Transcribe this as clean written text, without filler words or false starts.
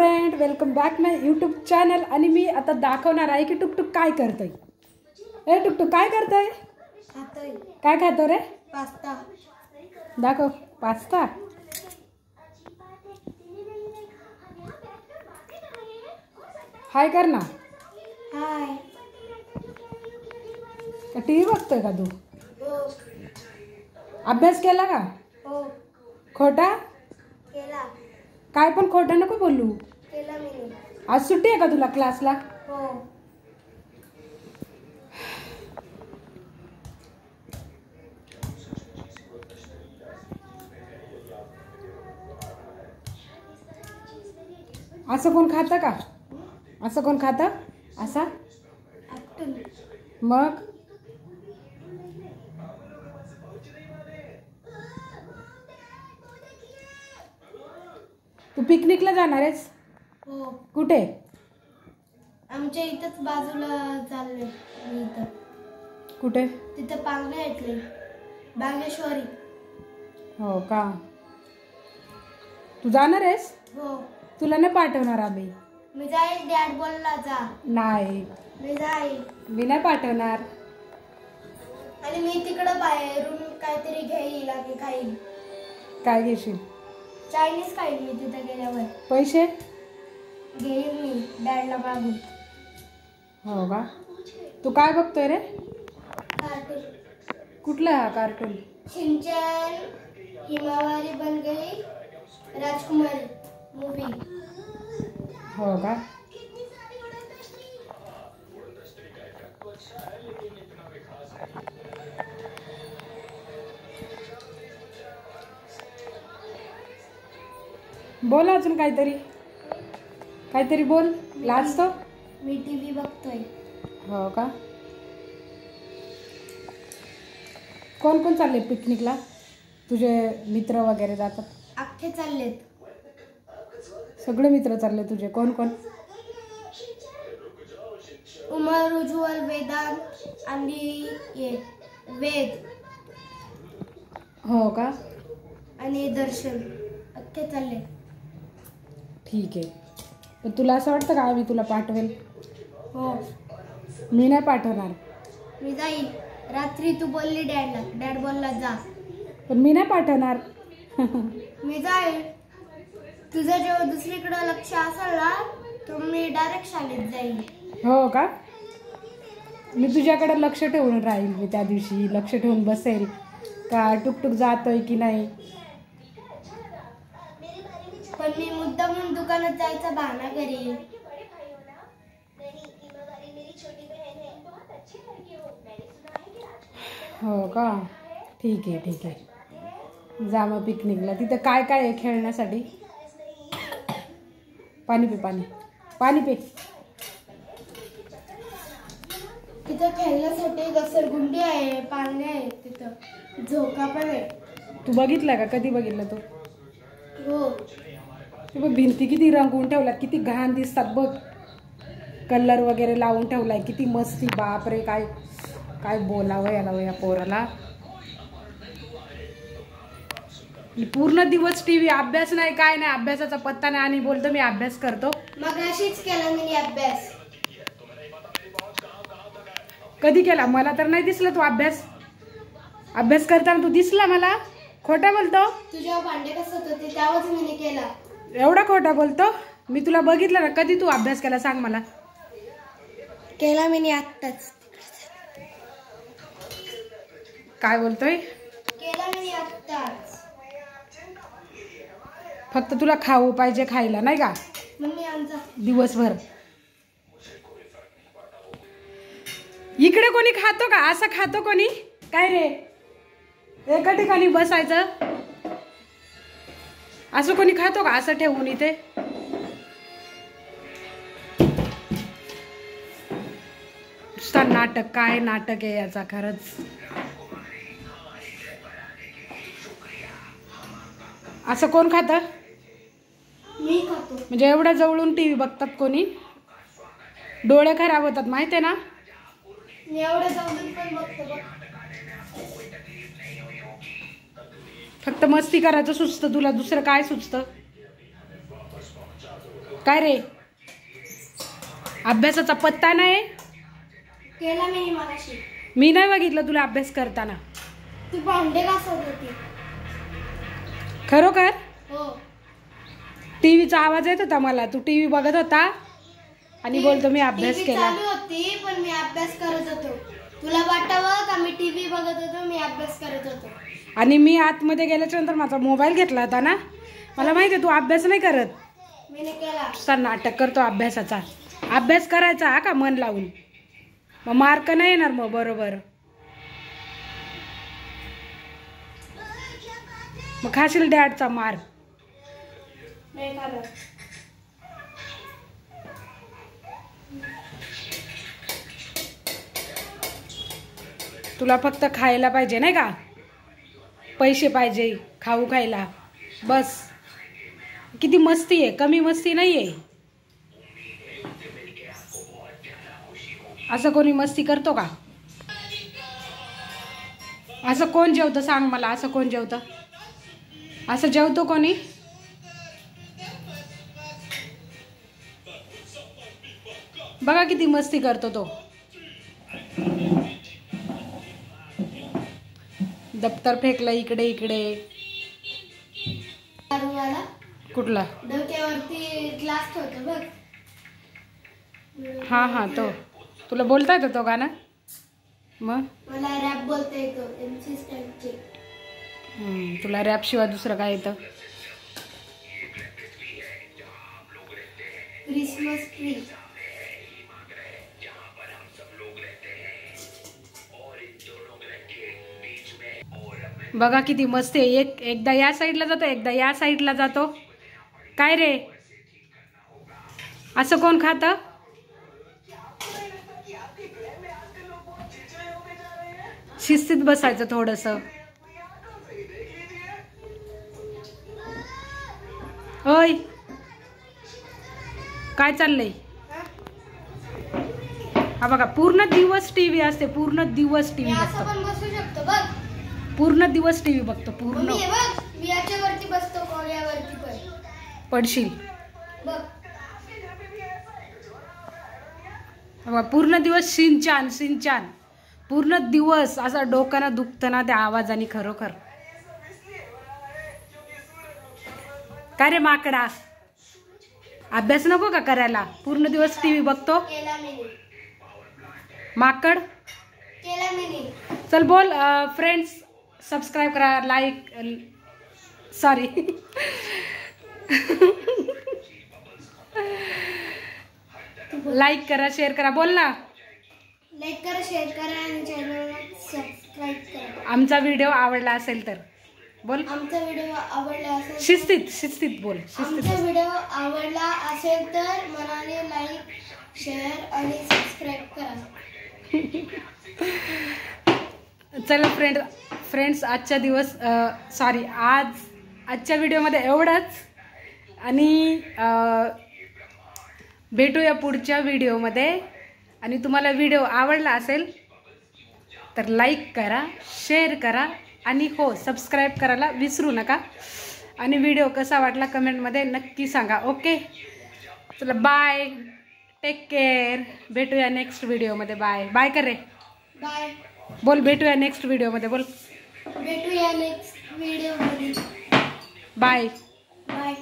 Friend, welcome back माय YouTube channel. आणि मी आता दाखवणार आहे की टुकटुक काय करतोय. ए टुकटुक काय करतोय? खातोय. काय खातो रे? पास्ता. दाखव. पास्ता. हाय कर ना. हाय. टीव्ही बघतोय का तू? हो. अभ्यास केला का? हो. खोटा? केला. काय पण खोटं नको बोलू. केला मी. आज सुट्टी आहे का तुला क्लासला? हो. असं कोण खातं का? असं कोण खातं? असा? ॲप्पल. मग तू पिकनिकला जाणार आहेस? हो. कुठे? आमच्या इथंच बाजूला चालले मी इथं. कुठे? तिथं पांगणे ऐकले. बांगेश्वरी. हो का? तू जाणार आहेस? हो. तुला नाही पाठवणार आम्ही. मी जाईल. डॅड बोलला जा. नाही, मी जाईल. मी नाही पाठवणार. आणि मी तिकडं बाहेरून काहीतरी घेईल आणि खाईल. काय घेशील? चायनीज खाईल मी तिथं गेल्यावर. पैसे? घेईल मी डॅडला मागून. हो का? तू काय बघतोय रे? कार्टून. कुठला हा कार्टून? शिनचॅन, हिमावारी बन गई, राजकुमारी मूवी. हो का? बोल अजून काहीतरी. काहीतरी बोल. लाजतो? मी टीव्ही बघतोय. हो का? कोण कोण चालले पिकनिकला? तुझे मित्र वगैरे जातात? अख्खे चाललेत. सगळे मित्र चालले तुझे? कोण कोण? उमर, उज्ज्वल, वेदांत आणि वेद. हो का? आणि दर्शन. अख्खे चालले. ठीक आहे. तर तुला असं वाटतं का मी तुला पाठवेल? हो. मी नाही पाठवणार. मी जाईल. रात्री तू बोलली डॅडला. डॅड बोलला जा. पण मी नाही पाठवणार. मी जाईल. तुझं जेव्हा दुसरीकडे लक्ष असेल ना तर मी डायरेक्ट शाळेत जाईल. हो का? मी तुझ्याकडे लक्ष ठेवून राहील. मी त्या दिवशी लक्ष ठेवून बसेल का टुकटुक जातोय की नाही. पण मी मुद्दामून दुकानात जायचा बहाणा करीन. हो का? ठीक आहे ठीक आहे. जा मग पिकनिकला. तिथं काय काय आहे खेळण्यासाठी? पाणी पे. पाणी पाणी पे. तिथं खेळण्यासाठी घसरगुंडी आहे, पाळणे आहे, तिथं झोका पण आहे. तू बघितला का? कधी बघितलं तू? हो. तू बघ भिंती किती रंगवून ठेवल्यात. किती घाण दिसतात बघ. कलर वगैरे लावून ठेवलाय. किती मस्ती. बापरे, काय काय बोलावं याला या पोराला. पूर्ण दिवस टीव्ही. अभ्यास नाही, काय नाही. अभ्यासाचा पत्ता नाही. आणि बोलतो मी अभ्यास करतो. मग अशीच केला मी अभ्यास. कधी केला? मला तर नाही दिसलं तू अभ्यास करताना. तू दिसला मला? खोटा बोलतो. तुझ्या भांडे कसत होते त्यावरच मी केला. एवढा खोटा बोलतो? मी तुला बघितलं ना. कधी तू अभ्यास केला सांग मला. केला मी आत्ताच. काय बोलतोय? केला मी आत्ताच. फक्त तुला खाऊ पाहिजे, खायला नाही का? मम्मी आमचा दिवसभर. इकडे कोणी खातो का? असं खातो कोणी? काय रे, एका ठिकाणी बसायचं. असं कोणी खातो का? असं ठेवून इथे. नुसता नाटक. काय नाटक आहे याचा खरंच. असं कोण खातं? मी खातो. म्हणजे एवढ्या जवळून टीव्ही बघतात कोणी? डोळे खराब होतात माहिती आहे ना. मी एवढं जवळून पण बघतो. फक्त मस्ती करायचं सुचतं तुला. दुसरं काय सुचतं? काय रे, अभ्यासाचा पत्ता नाही? केला मी मगाशी. मी नाही बघितलं तुला अभ्यास करताना. तू भांडे घासत होती. खरोखर? हो. टीव्हीचा आवाज येत होता मला. तू टीव्ही बघत होता आणि बोलतो मी अभ्यास TV केला. चालू होती पण मी अभ्यास करत होतो. तुला वाटावं का मी टीव्ही बघत होतो, मी अभ्यास करत होतो. आणि मी आतमध्ये गेल्याच्या नंतर माझा मोबाईल घेतला होता ना. मला माहिती आहे तू अभ्यास नाही करत. मी नाही केला. नुसता नाटक करतो अभ्यासाचा. अभ्यास करायचा हा का मन लावून, मग मार्क नाही येणार मग बरोबर. मग खाशील डॅडचा मार. नाही खाल्लं. तुला फक्त खायला पाहिजे नाही का, पैसे पाहिजे खाऊ खायला बस. किती मस्ती आहे, कमी मस्ती नाही आहे. असं कोणी मस्ती करतो का? असं कोण जेवतं सांग मला, असं कोण जेवतं? असं जेवतो कोणी? बघा किती मस्ती करतो तो. दप्तर फेकलं इकडे इकडे. दारूवाला कुठला? डोक्यावरती ग्लास ठेवतो बघ. हा हा, तो. तुला बोलता येतं तो गाणं? मग मला रॅप बोलता येतो MC स्टॅनचे. तुला रॅप शिवाय दुसरं काय येतं? Christmas tree. बघा किती मस्त आहे. एकदा या साईडला जातो, एकदा या साईडला जातो. काय रे, असं कोण खातं? शिस्तीत बसायचं थोडंसं. ओय, काय चाललंय? हा बघा, पूर्ण दिवस टीव्ही असते. पूर्ण दिवस टीव्ही असं बघतो. पण बसू शकतो बघ. पूर्ण दिवस टीव्ही बघतो. पूर्ण. मी बघ, मी याच्यावरती बसतो, कोण्यावरती पण पडशील बघ. बघा, पूर्ण दिवस सिंचान सिंचान. पूर्ण दिवस असा डोक्यानं दुखतं ना त्या आवाजाने खरोखर. काय रे माकडा, अभ्यास नको का करायला? पूर्ण दिवस टीव्ही बघतो केला मी. माकड. केला मी. चल बोल. फ्रेंड्स सबस्क्राईब करा, लाईक, सॉरी लाईक करा, शेअर करा. बोल ना. लाईक करा, शेअर करा आणि चॅनलला सबस्क्राईब करा. आमचा व्हिडिओ आवडला असेल तर बोल. आमचा व्हिडिओ आवडला असेल, शिस्तीत शिस्तीत बोल. शिस्तीत. आमचा व्हिडिओ आवडला असेल तर मनाने लाईक, शेअर आणि सबस्क्राईब करा. चला फ्रेंड्स आजच्या दिवस आजच्या व्हिडिओमध्ये एवढंच. आणि भेटूया पुढच्या व्हिडिओमध्ये. आणि तुम्हाला व्हिडिओ आवडला असेल तर लाईक करा, शेअर करा आणि हो सबस्क्राईब करायला विसरू नका. आणि व्हिडिओ कसा वाटला कमेंटमध्ये नक्की सांगा. ओके, चला बाय, टेक केअर. भेटूया नेक्स्ट व्हिडिओमध्ये. बाय बाय कर रे. बाय. बोल, भेटूया नेक्स्ट व्हिडिओमध्ये. बोल, भेटूया नेक्स्ट व्हिडिओमध्ये. Bye bye.